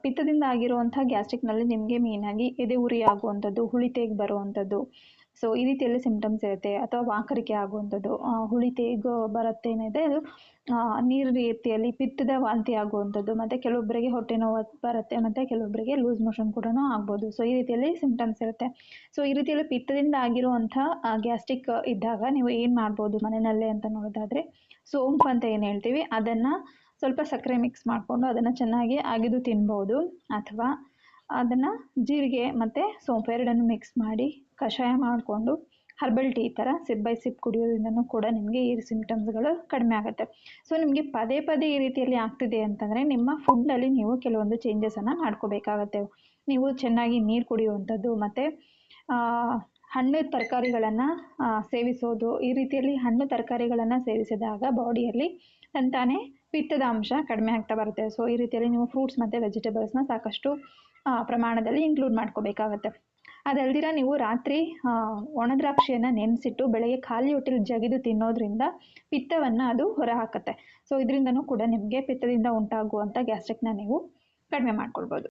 ಪಿತ್ತದಿಂದ ಆಗಿರುವಂಥ ಗ್ಯಾಸ್ಟ್ರಿಕ್ನಲ್ಲಿ ನಿಮಗೆ ಮೇಯ್ನಾಗಿ ಎದೆ ಉರಿ ಆಗುವಂಥದ್ದು, ಹುಳಿ ತೇಗ್ ಬರುವಂಥದ್ದು, ಸೊ ಈ ರೀತಿಯಲ್ಲಿ ಸಿಂಪ್ಟಮ್ಸ್ ಇರುತ್ತೆ. ಅಥವಾ ವಾಕರಿಕೆ ಆಗುವಂಥದ್ದು, ಹುಳಿ ತೇಗು ಬರುತ್ತೆ ಏನಿದೆ ಅದು ನೀರು ರೀತಿಯಲ್ಲಿ ಪಿತ್ತದ ವಾಂತಿ ಆಗುವಂಥದ್ದು, ಮತ್ತು ಕೆಲವೊಬ್ಬರಿಗೆ ಹೊಟ್ಟೆ ನೋವು ಬರುತ್ತೆ, ಮತ್ತು ಕೆಲವೊಬ್ಬರಿಗೆ ಲೂಸ್ ಮೋಷನ್ ಕೂಡ ಆಗ್ಬೋದು. ಸೊ ಈ ರೀತಿಯಲ್ಲಿ ಸಿಂಪ್ಟಮ್ಸ್ ಇರುತ್ತೆ. ಸೊ ಈ ರೀತಿಯಲ್ಲಿ ಪಿತ್ತದಿಂದ ಆಗಿರುವಂಥ ಗ್ಯಾಸ್ಟ್ರಿಕ್ ಇದ್ದಾಗ ನೀವು ಏನು ಮಾಡ್ಬೋದು ಮನೆಯಲ್ಲೇ ಅಂತ ನೋಡೋದಾದರೆ, ಸೋಂಪು ಅಂತ ಏನು ಹೇಳ್ತೀವಿ ಅದನ್ನು ಸ್ವಲ್ಪ ಸಕ್ಕರೆ ಮಿಕ್ಸ್ ಮಾಡಿಕೊಂಡು ಅದನ್ನು ಚೆನ್ನಾಗಿ ಅಗಿದು ತಿನ್ಬೋದು. ಅಥವಾ ಅದನ್ನು ಜೀರಿಗೆ ಮತ್ತು ಸೋಂಪು ಎರಡನ್ನು ಮಿಕ್ಸ್ ಮಾಡಿ ಕಷಾಯ ಮಾಡಿಕೊಂಡು ಹರ್ಬಲ್ ಟೀ ಥರ ಸಿಪ್ ಬೈ ಸಿಪ್ ಕುಡಿಯೋದ್ರಿಂದನೂ ಕೂಡ ನಿಮಗೆ ಈ ಸಿಂಪ್ಟಮ್ಸ್ಗಳು ಕಡಿಮೆ ಆಗುತ್ತೆ. ಸೊ ನಿಮಗೆ ಪದೇ ಪದೇ ಈ ರೀತಿಯಲ್ಲಿ ಆಗ್ತಿದೆ ಅಂತಂದರೆ ನಿಮ್ಮ ಫುಡ್ನಲ್ಲಿ ನೀವು ಕೆಲವೊಂದು ಚೇಂಜಸನ್ನು ಮಾಡ್ಕೋಬೇಕಾಗತ್ತೆ. ನೀವು ಚೆನ್ನಾಗಿ ನೀರು ಕುಡಿಯುವಂಥದ್ದು, ಮತ್ತು ಹಣ್ಣು ತರಕಾರಿಗಳನ್ನು ಸೇವಿಸೋದು. ಈ ರೀತಿಯಲ್ಲಿ ಹಣ್ಣು ತರಕಾರಿಗಳನ್ನು ಸೇವಿಸಿದಾಗ ಬಾಡಿಯಲ್ಲಿ ತಂತಾನೇ ಪಿತ್ತದ ಅಂಶ ಕಡಿಮೆ ಆಗ್ತಾ ಬರುತ್ತೆ. ಸೊ ಈ ರೀತಿಯಲ್ಲಿ ನೀವು ಫ್ರೂಟ್ಸ್ ಮತ್ತು ವೆಜಿಟೇಬಲ್ಸ್ನ ಸಾಕಷ್ಟು ಪ್ರಮಾಣದಲ್ಲಿ ಇನ್ಕ್ಲೂಡ್ ಮಾಡ್ಕೋಬೇಕಾಗತ್ತೆ. ಅದಲ್ದಿರ ನೀವು ರಾತ್ರಿ ಒಣ ದ್ರಾಕ್ಷಿಯನ್ನು ನೆನೆಸಿಟ್ಟು ಬೆಳಗ್ಗೆ ಖಾಲಿ ಹೊಟ್ಟೆಲಿ ಜಗಿದು ತಿನ್ನೋದ್ರಿಂದ ಪಿತ್ತವನ್ನು ಅದು ಹೊರಹಾಕತ್ತೆ. ಸೊ ಇದರಿಂದನೂ ಕೂಡ ನಿಮಗೆ ಪಿತ್ತದಿಂದ ಉಂಟಾಗುವಂಥ ಗ್ಯಾಸ್ಟ್ರಿಕ್ನ ನೀವು ಕಡಿಮೆ ಮಾಡ್ಕೊಳ್ಬೋದು.